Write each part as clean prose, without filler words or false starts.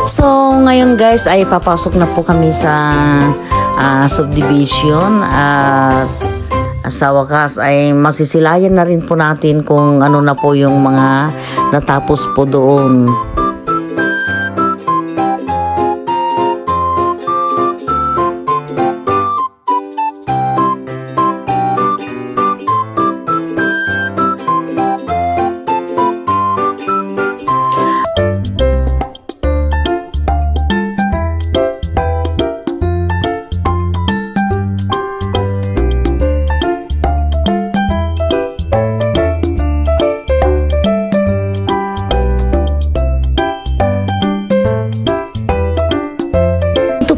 So, ngayon guys ay papasok na po kami sa subdivision at sa wakas ay masisilayan na rin po natin kung ano na po yung mga natapos po doon.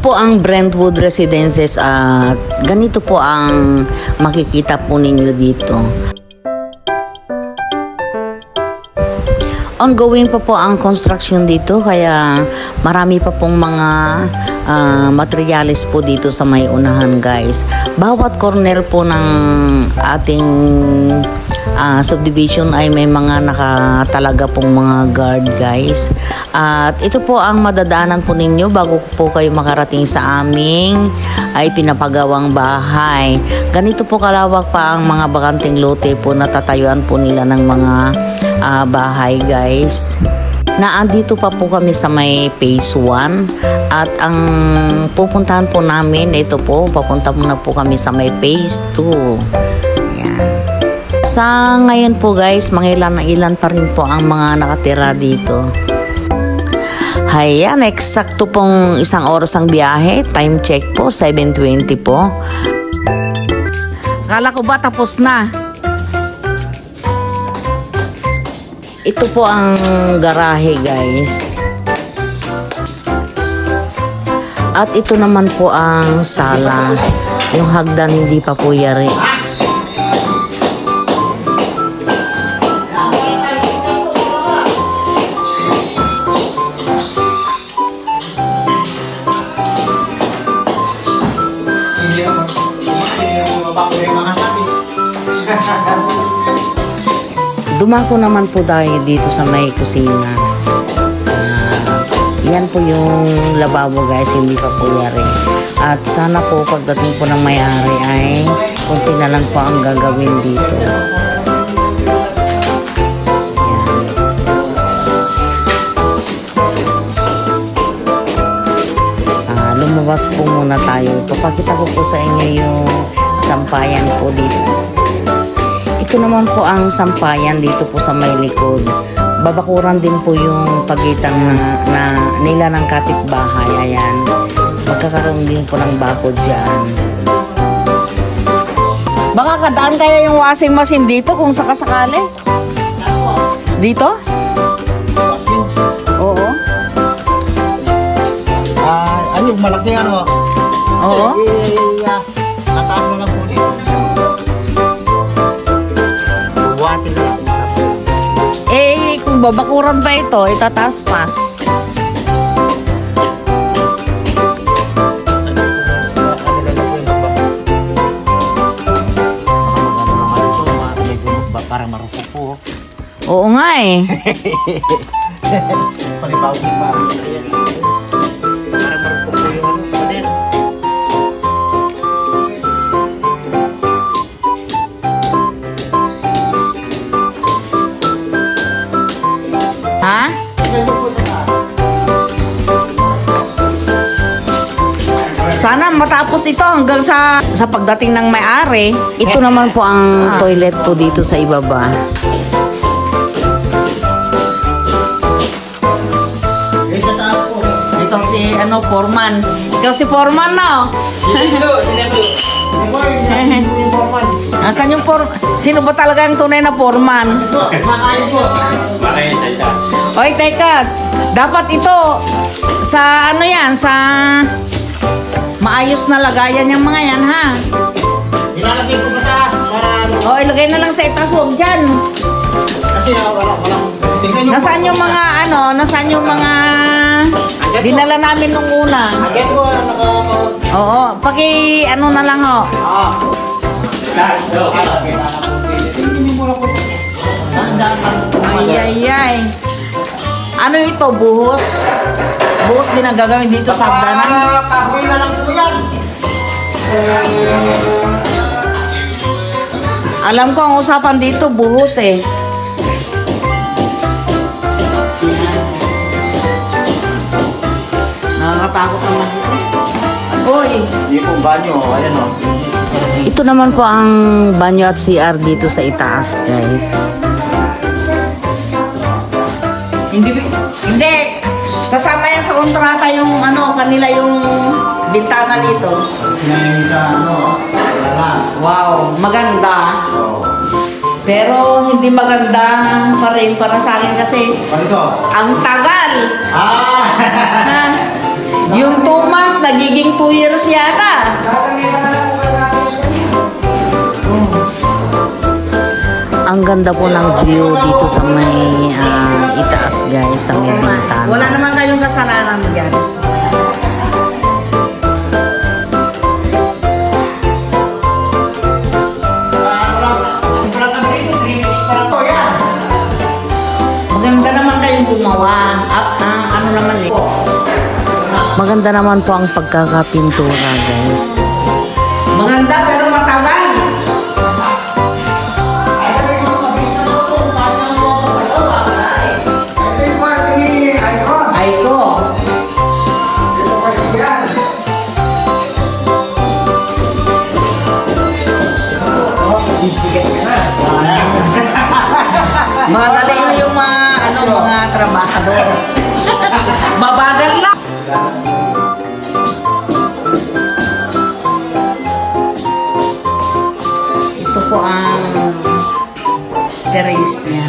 Po ang Brentwood Residences at ganito po ang makikita po ninyo dito. Ongoing pa po ang construction dito kaya marami pa pong mga materialis po dito sa may unahan guys. Bawat corner po ng ating subdivision ay may mga nakatalaga pong mga guard guys. At ito po ang madadaanan po ninyo bago po kayo makarating sa aming ay pinapagawang bahay. Ganito po kalawak pa ang mga bakanting lote po na tatayuan po nila ng mga bahay guys. Naandito pa po kami sa may phase 1 at ang pupuntahan po namin ito po, papunta muna po kami sa may phase 2. Yan. Sa ngayon po guys, mga ilan pa rin po ang mga nakatira dito. Ayan, eksakto pong 1 oras ang biyahe. Time check po, 7:20 po. Akala ko ba tapos na? Ito po ang garahe guys. At ito naman po ang sala. Yung hagdan hindi pa po yari. Dumako naman po tayo dito sa may kusina. Yan po yung lababo guys, hindi pa po yari. At sana po pagdating po ng may-ari ay konti na lang po ang gagawin dito. Lumabas po muna tayo. Papakita ko po sa inyo yung sampayan po dito. Ito naman po ang sampayan dito po sa may likod. Babakuran din po yung pagitan na nila ng kapitbahay. Ayan. Magkakaroon din po ng bakod dyan. Baka kadaan kaya yung washing machine dito kung sakasakali? Dito? Oo. Ano yung malaki ano? Oo. Nataas mo lang po dito. Kung babakuran pa ito, itataas pa. Parang marupok po. Oo nga eh. Panibaw pa. Parang marupok po yung ano. Pader. Ha? Sana matapos ito hanggang sa pagdating ng may-ari. Ito naman po ang toilet po dito sa ibaba. Ito si Foreman. Ikaw si Foreman no? Nasaan yung Foreman? Sino ba talaga ang tunay na Foreman? Oy, teka. Dapat ito sa sa maayos na lagayan yung mga yan, ha? Ilalagay ko sa taas para... O, ilagay na lang sa itaas, huwag dyan. Kasi walang... Nasaan yung mga, nasaan yung mga dinala namin nung una? Agad ko, Oo, na lang, ho. Ay. Ano ito, buhos? Buhos din ang gagawin dito sa hagdanan. Kahoy na lang po yan. Alam ko ang usapan dito, buhos eh. Nakakatakot naman ito. Uy! Hindi po banyo. Ayan o. Ito naman po ang banyo at CR dito sa itaas, guys. Hindi. Kasama yan sa kontrata yung kanila yung bintana dito. Ngayon sa Wow, maganda. Pero hindi maganda pa rin para sa akin kasi ang tagal. Yung 2 months, nagiging 2 years yata. Ang ganda po ng view dito sa may itaas, guys, sa may bintana. Wala naman kayong kasalanan dyan. Maganda naman kayong gumawa. Ano naman eh. Maganda naman po ang pagkakapintura, guys. Maganda pero matagal. Aiko. Magaling na yung mga trabahador. Mabagal lang. Ito po ang terrace niya.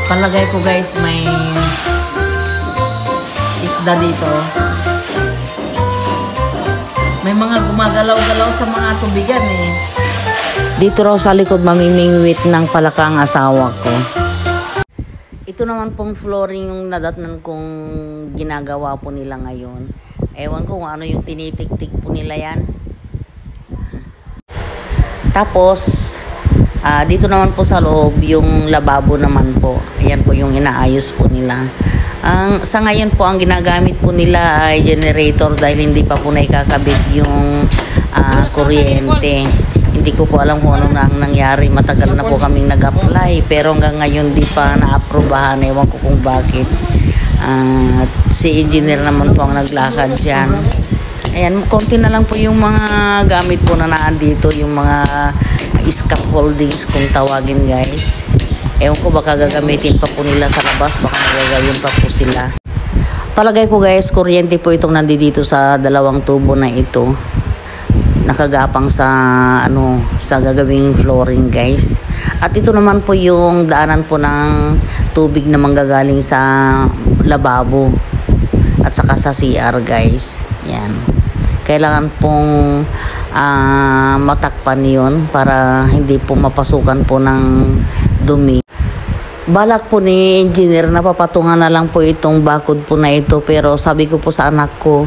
Palagay ko, guys, may isda dito. May mga gumagalaw-galaw sa mga tubigan eh. Dito raw sa likod mamimingwit ng palaka ang asawa ko. Ito naman pong flooring yung nadatnan kong ginagawa po nila ngayon. Ewan ko kung ano yung tinitik-tik po nila yan. Tapos dito naman po sa loob, yung lababo naman po. Ayan po yung inaayos po nila. Sa ngayon po, ang ginagamit po nila ay generator dahil hindi pa po naikakabit yung kuryente. Hindi ko po alam kung ano na ang nangyari. Matagal na po kaming nag-apply pero hanggang ngayon di pa na-aprobahan. Ewan ko kung bakit. Si engineer naman po ang naglakad dyan. Ayan, konti na lang po yung mga gamit po na naandito, yung mga scaffoldings kung tawagin, guys. Ewan ko, baka gagamitin pa po nila sa labas, baka magagawin pa po sila. Palagay ko, guys, kuryente po itong nandito sa 2 tubo na ito. Nakagapang sa sa gagawing flooring, guys. At ito naman po yung daanan po ng tubig na manggagaling sa lababo at saka sa CR, guys. Yan. Kailangan pong matakpan yun para hindi po mapasukan po ng dumi. Balak po ni engineer na papatungan na lang po itong bakod po na ito, pero sabi ko po sa anak ko,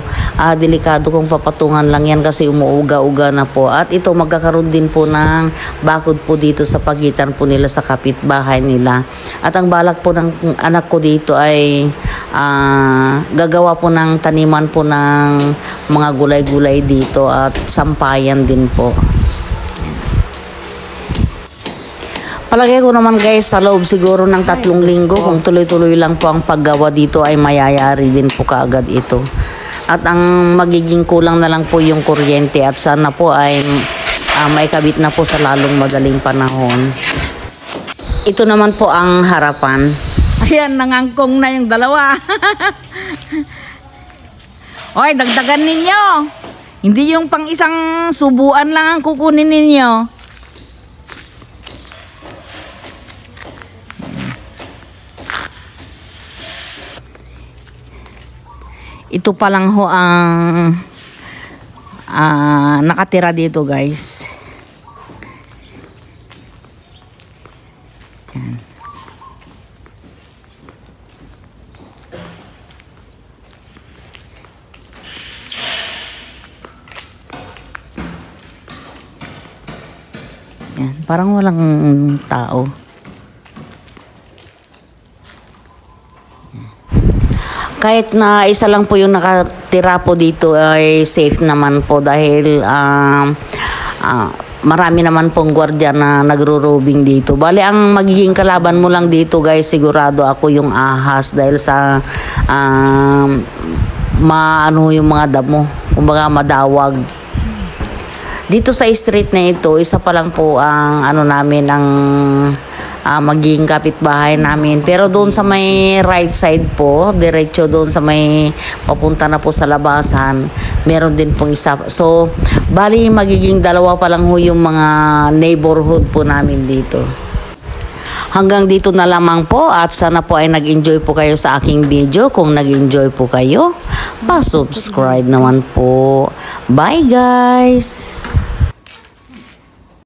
delikado kung papatungan lang yan kasi umuuga-uga na po. At ito magkakaroon din po ng bakod po dito sa pagitan po nila sa kapitbahay nila. At ang balak po ng anak ko dito ay gagawa po ng taniman po ng mga gulay-gulay dito at sampayan din po. Palagay ko naman, guys, sa loob siguro ng 3 linggo, kung tuloy-tuloy lang po ang paggawa dito ay mayayari din po kaagad ito. At ang magiging kulang na lang po yung kuryente at sana po ay maikabit na po sa lalong madaling panahon. Ito naman po ang harapan. Ayan, nangangkong na yung dalawa. Hoy, dagdagan ninyo. Hindi yung pang isang subuan lang ang kukunin ninyo. Ito pa lang ho ang nakatira dito, guys. Yan. Yan, parang walang tao. Kahit na isa lang po yung nakatira po dito ay safe naman po dahil marami naman pong gwardiya na nagro-robing dito. Bale, ang magiging kalaban mo lang dito, guys, sigurado ako yung ahas dahil sa maano yung mga damo, kumbaga madawag. Dito sa street na ito, isa pa lang po ang ano namin ang magiging kapitbahay namin. Pero doon sa may right side po, diretso doon sa may papunta na po sa labasan, meron din pong isa. So, bali magiging dalawa pa lang ho yung mga neighborhood po namin dito. Hanggang dito na lamang po at sana po ay nag-enjoy po kayo sa aking video. Kung nag-enjoy po kayo, pa-subscribe naman po. Bye guys!